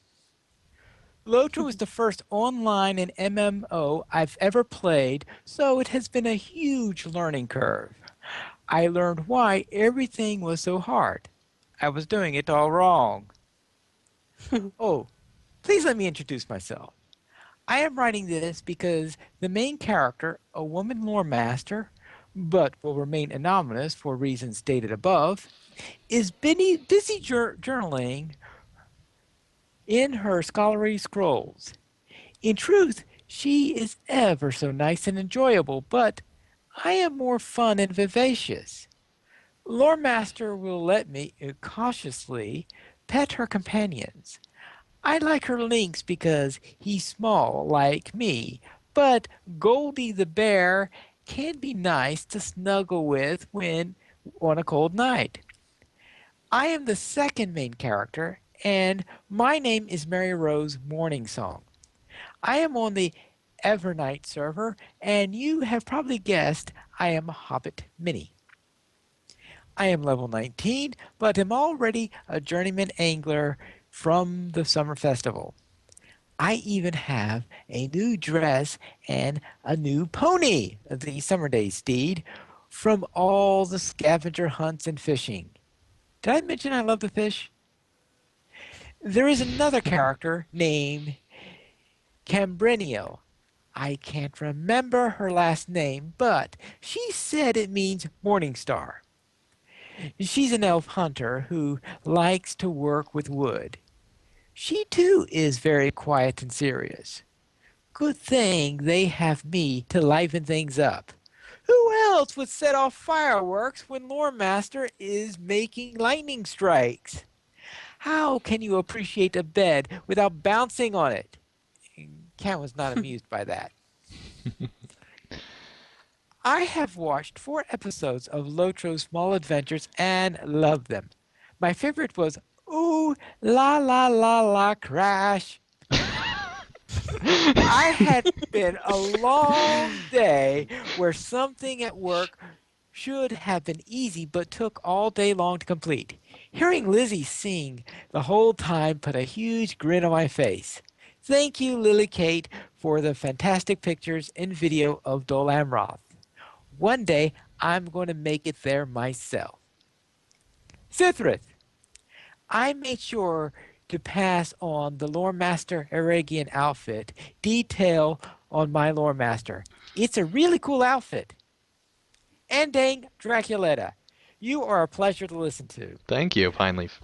LOTRO is the first online and MMO I've ever played, so it has been a huge learning curve. I learned why everything was so hard. I was doing it all wrong. Oh, please let me introduce myself. I am writing this because the main character, a woman lore master, but will remain anonymous for reasons stated above, is busy journaling in her scholarly scrolls. In truth, she is ever so nice and enjoyable, but I am more fun and vivacious. Lore Master will let me cautiously pet her companions. I like her Lynx because he's small like me, but Goldie the bear can be nice to snuggle with when on a cold night. I am the second main character, and my name is Mary Rose Morningsong. I am on the Evernight server, and you have probably guessed I am a Hobbit Mini. I am level 19, but am already a journeyman angler from the summer festival. I even have a new dress and a new pony, the summer day steed, from all the scavenger hunts and fishing. Did I mention I love to fish? There is another character named Cambrenio. I can't remember her last name, but she said it means morning star. She's an elf hunter who likes to work with wood. She too is very quiet and serious. Good thing they have me to liven things up. Who else would set off fireworks when Lore Master is making lightning strikes? How can you appreciate a bed without bouncing on it? Cat was not amused by that. I have watched 4 episodes of Lotro's Small Adventures and loved them. My favorite was Ooh La La La La Crash. I had been a long day where something at work should have been easy but took all day long to complete. Hearing Lizzie sing the whole time put a huge grin on my face. Thank you, Lily Kate, for the fantastic pictures and video of Dol Amroth. One day, I'm going to make it there myself. Sithrith, I made sure to pass on the Lore Master Eregian outfit detail on my Lore Master. It's a really cool outfit. And dang, Draculetta, you are a pleasure to listen to. Thank you, Pineleaf.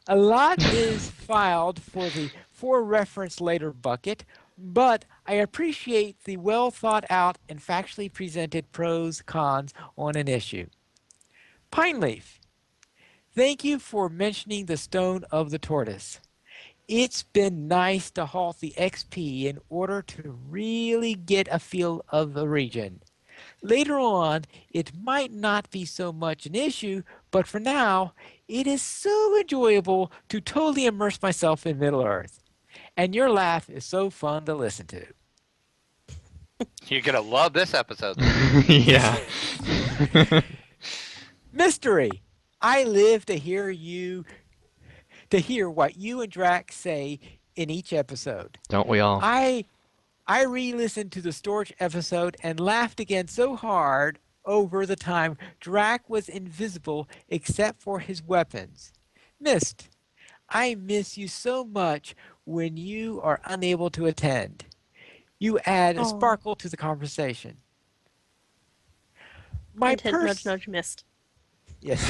A lot is filed for the for reference later bucket, but I appreciate the well thought out and factually presented pros cons on an issue. Pineleaf, thank you for mentioning the Stone of the Tortoise. It's been nice to halt the XP in order to really get a feel of the region. Later on, it might not be so much an issue, but for now, it is so enjoyable to totally immerse myself in Middle-earth. And your laugh is so fun to listen to. You're gonna love this episode. Yeah. Mystery! I live to hear what you and Drax say in each episode. Don't we all? I re-listened to the storage episode and laughed again so hard over the time Drac was invisible except for his weapons. Mist, I miss you so much when you are unable to attend. You add a Oh. sparkle to the conversation. My Hint, hint, nudge, pers- nudge, missed. Yes.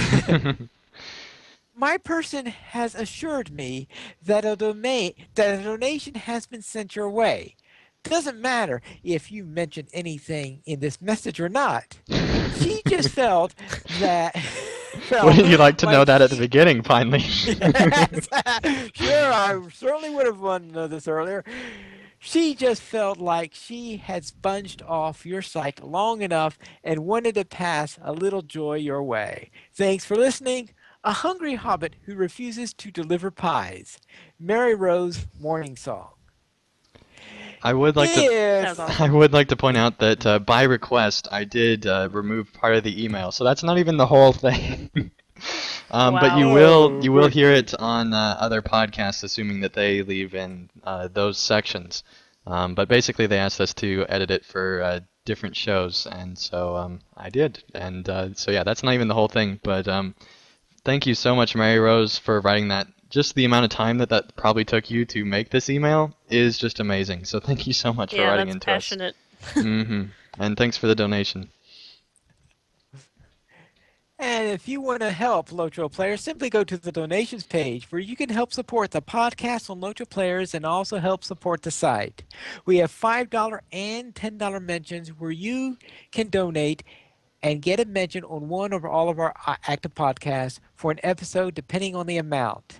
My person has assured me that a donation has been sent your way. Doesn't matter if you mention anything in this message or not. She just felt that felt Wouldn't you like to know like that at the she beginning, finally? yes, sure, I certainly would have wanted to know this earlier. She just felt like she had sponged off your site long enough and wanted to pass a little joy your way. Thanks for listening. A hungry hobbit who refuses to deliver pies. Mary Rose Morning Song. I would like to That was If I awesome. would like to point out that by request I did remove part of the email, so that's not even the whole thing. But Wow. you will good. hear it on other podcasts, assuming that they leave in those sections. But basically, they asked us to edit it for different shows, and so I did. And so yeah, that's not even the whole thing. But thank you so much, Mary Rose, for writing that. Just the amount of time that that probably took you to make this email is just amazing. So thank you so much for Yeah, writing that's into us. passionate. And thanks for the donation. And if you want to help Lotro Players, simply go to the donations page where you can help support the podcast on Lotro Players and also help support the site. We have $5 and $10 mentions where you can donate and get a mention on one or all of our active podcasts for an episode depending on the amount.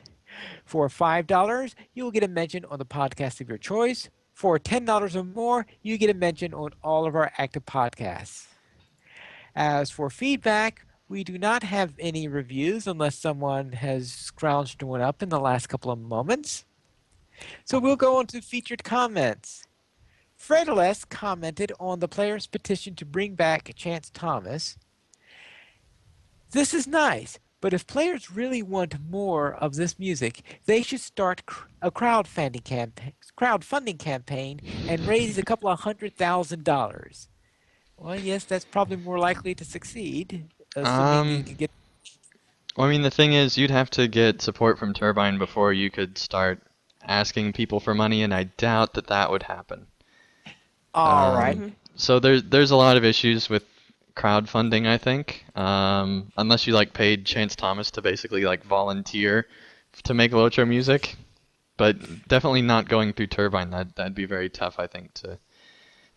For $5, you will get a mention on the podcast of your choice. For $10 or more, you get a mention on all of our active podcasts. As for feedback, we do not have any reviews unless someone has scrounged one up in the last couple of moments. So we'll go on to featured comments. Fred Les commented on the players' petition to bring back Chance Thomas. This is nice, but if players really want more of this music, they should start a crowdfunding campaign and raise a couple of $100,000. Well, yes, that's probably more likely to succeed, assuming you Um, can get. well, I mean, the thing is, you'd have to get support from Turbine before you could start asking people for money, and I doubt that that would happen. All right. Um, Hmm. so there's a lot of issues with crowdfunding, I think. Unless you like paid Chance Thomas to basically like volunteer to make Lotro music, but definitely not going through Turbine. That'd be very tough, I think,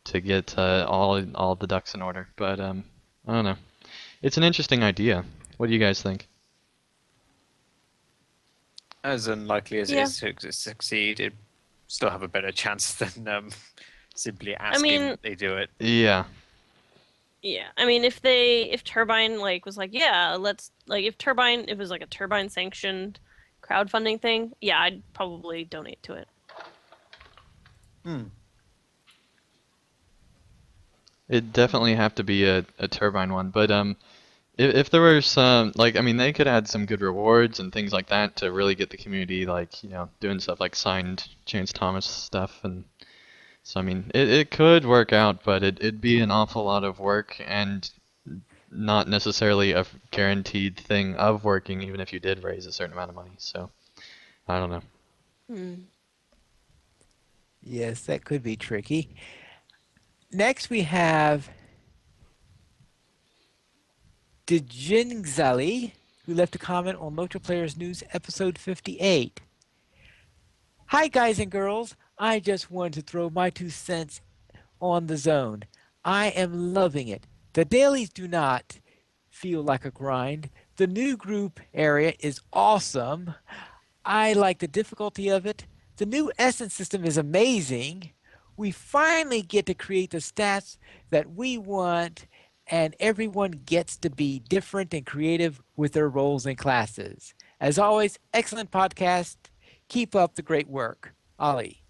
to get all the ducks in order. But I don't know. It's an interesting idea. What do you guys think? As unlikely as it Yeah. is to succeed, it still have a better chance than simply I asking mean, that they do it. Yeah. yeah. I mean, if Turbine like was like, yeah, let's like if it was like a Turbine sanctioned crowdfunding thing, yeah, I'd probably donate to it. It'd definitely have to be a Turbine one, but if there were some, like, I mean, they could add some good rewards and things like that to really get the community, like, doing stuff like signed Chance Thomas stuff, and so I mean, it could work out, but it'd be an awful lot of work and not necessarily a guaranteed thing of working, even if you did raise a certain amount of money. So I don't know. Hmm. Yes, that could be tricky. Next, we have Dejingzali, who left a comment on Local Players News episode 58. Hi, guys and girls. I just wanted to throw my 2 cents on the zone. I am loving it. The dailies do not feel like a grind. The new group area is awesome. I like the difficulty of it. The new essence system is amazing. We finally get to create the stats that we want, and everyone gets to be different and creative with their roles and classes. As always, excellent podcast. Keep up the great work. Ali.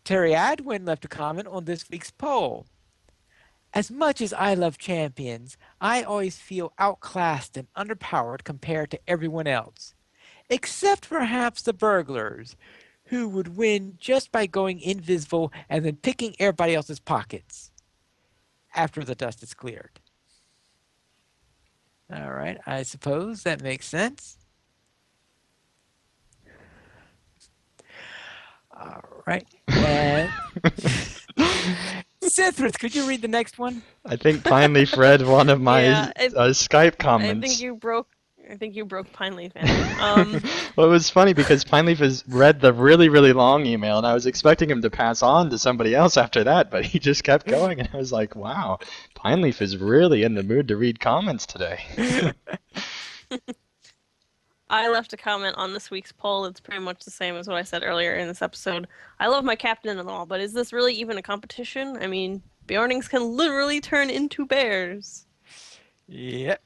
Terry Adwin left a comment on this week's poll. As much as I love champions, I always feel outclassed and underpowered compared to everyone else, except perhaps the burglars, who would win just by going invisible and then picking everybody else's pockets after the dust is cleared. All right, I suppose that makes sense. All right. And Sithris, could you read the next one? I think Pineleaf read one of my Yeah, Skype I comments. think you broke. I think you broke Pineleaf. Andy. Well, it was funny because Pineleaf has read the really, really long email, and I was expecting him to pass on to somebody else after that, but he just kept going, and I was like, wow, Pineleaf is really in the mood to read comments today. I left a comment on this week's poll. It's pretty much the same as what I said earlier in this episode. I love my captain and all, but is this really even a competition? I mean, Bjornings can literally turn into bears. Yep.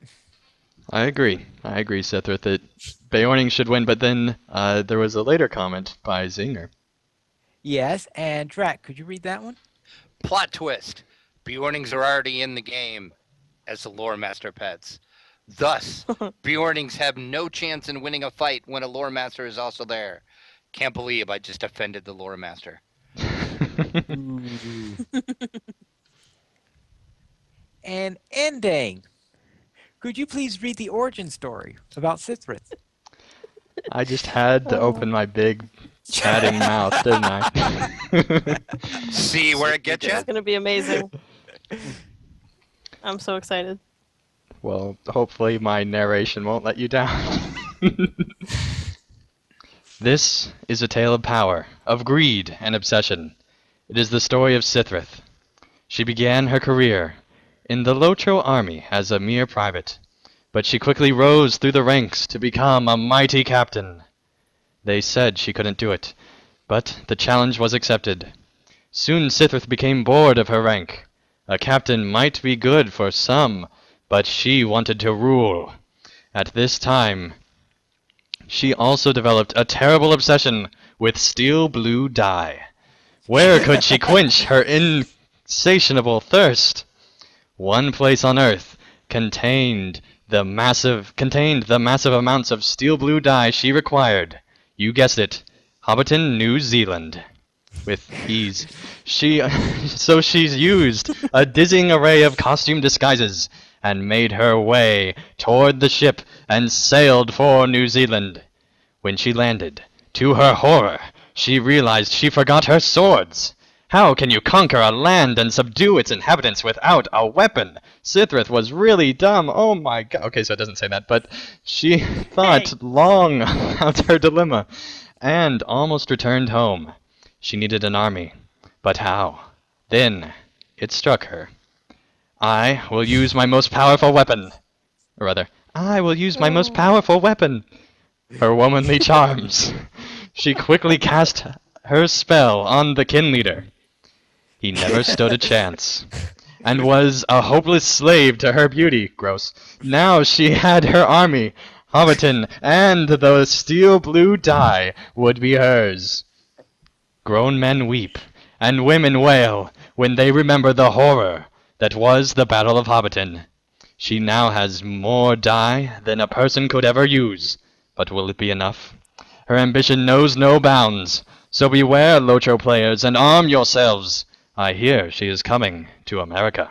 I agree, Sethra, that Beorning should win, but then there was a later comment by Zinger. Yes, and Drac, could you read that one? Plot twist. Bjornings are already in the game as the lore master pets. Thus, Bjornings have no chance in winning a fight when a lore master is also there. Can't believe I just offended the lore master. And ending. Could you please read the origin story about Sithris? I just had to open my big chatting mouth, didn't I? See where it gets you? It's gonna be amazing. I'm so excited. Well, hopefully my narration won't let you down. This is a tale of power, of greed and obsession. It is the story of Sithrith. She began her career in the LOTRO army as a mere private, but she quickly rose through the ranks to become a mighty captain. They said she couldn't do it, but the challenge was accepted. Soon Sithrith became bored of her rank. A captain might be good for some, but she wanted to rule. At this time, she also developed a terrible obsession with steel blue dye. Where could she quench her insatiable thirst? One place on Earth contained the massive amounts of steel blue dye she required. You guessed it, Hobbiton, New Zealand. With ease. So she's used a dizzying array of costume disguises and made her way toward the ship and sailed for New Zealand. When she landed, to her horror, she realized she forgot her swords. How can you conquer a land and subdue its inhabitants without a weapon? Sithrith was really dumb. Oh my god. Okay, so it doesn't say that, but she thought long about her dilemma and almost returned home. She needed an army. But how? Then it struck her. I will use my most powerful weapon. Or rather, I will use my most powerful weapon. Her womanly charms. She quickly cast her spell on the kin leader. He never stood a chance, and was a hopeless slave to her beauty. Gross. Now she had her army, Hobbiton, and the steel blue dye would be hers. Grown men weep, and women wail, when they remember the horror that was the Battle of Hobbiton. She now has more dye than a person could ever use. But will it be enough? Her ambition knows no bounds. So beware, LOTRO players, and arm yourselves. I hear she is coming to America.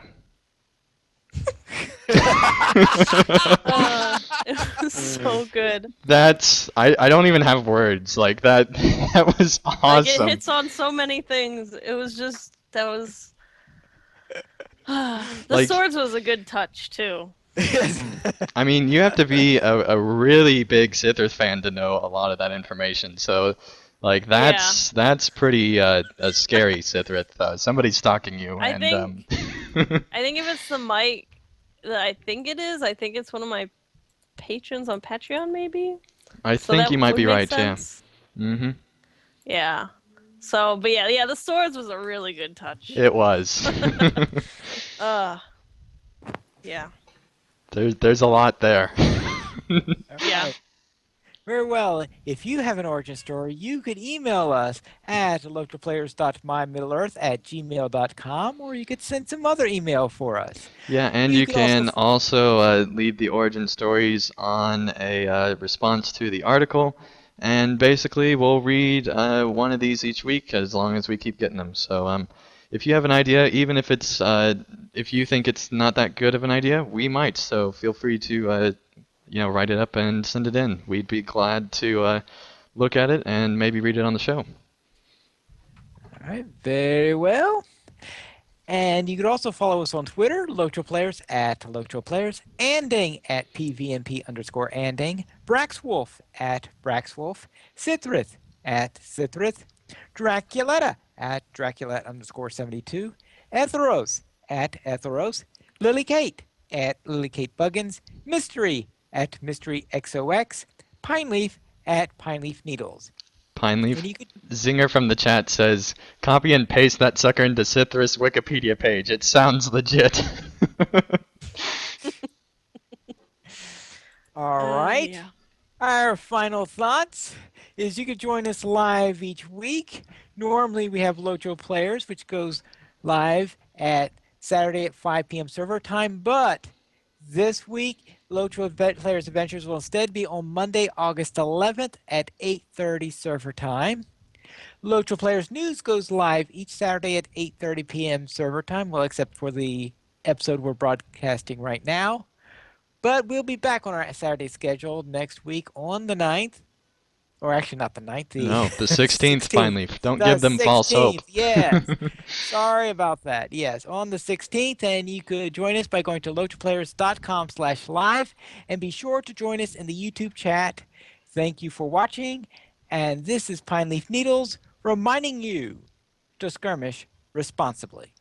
It was so good. I don't even have words. Like that that was Like, awesome. it hits on so many things. It was just that was. The Like- swords was a good touch too. I mean, you have to be a really big Sithers fan to know a lot of that information. So, like, that's pretty scary, Sithrith. Somebody's stalking you. I and I think if it's the mic that I think it is, I think it's one of my patrons on Patreon, maybe. I So think that you might would be make right. sense. Yeah. Mm-hmm. Yeah. So, but yeah, the swords was a really good touch. It was. Yeah. There's a lot there. Yeah. Alright. Very well. If you have an origin story, you could email us at lotroplayers.mymiddleearth@gmail.com, or you could send some other email for us. Yeah, and You you could can also also leave the origin stories on a response to the article, and basically we'll read one of these each week as long as we keep getting them. So if you have an idea, even if it's if you think it's not that good of an idea, we might. So feel free to write it up and send it in. We'd be glad to look at it and maybe read it on the show. All right, very well. And you could also follow us on Twitter, Lotro Players at Lotro Players, Anding at PVMP_Anding, Braxwolf at Braxwolf, Sithrith at Sithrith, Draculetta at Draculette_72, Etheros at Etheros, Lily Kate at Lily Kate Buggins, Mystery at Mystery XOX, Pineleaf at Pineleaf Needles. Pineleaf. And you could Zinger from the chat says, copy and paste that sucker into Cithrus Wikipedia page. It sounds legit. All right. Yeah. Our final thoughts is you could join us live each week. Normally we have Lotro Players, which goes live at Saturday at 5 p.m. server time, but this week Lotro Players Adventures will instead be on Monday, August 11th at 8:30 server time. Lotro Players News goes live each Saturday at 8:30 p.m. server time, well, except for the episode we're broadcasting right now. But we'll be back on our Saturday schedule next week on the 9th. Or actually not the 9th, No, the 16th, 16th. Pineleaf. Don't The give them false hope. 16th, yes. Sorry about that. Yes, on the 16th, and you could join us by going to LotroPlayers.com/live, and be sure to join us in the YouTube chat. Thank you for watching, and this is Pineleaf Needles reminding you to skirmish responsibly.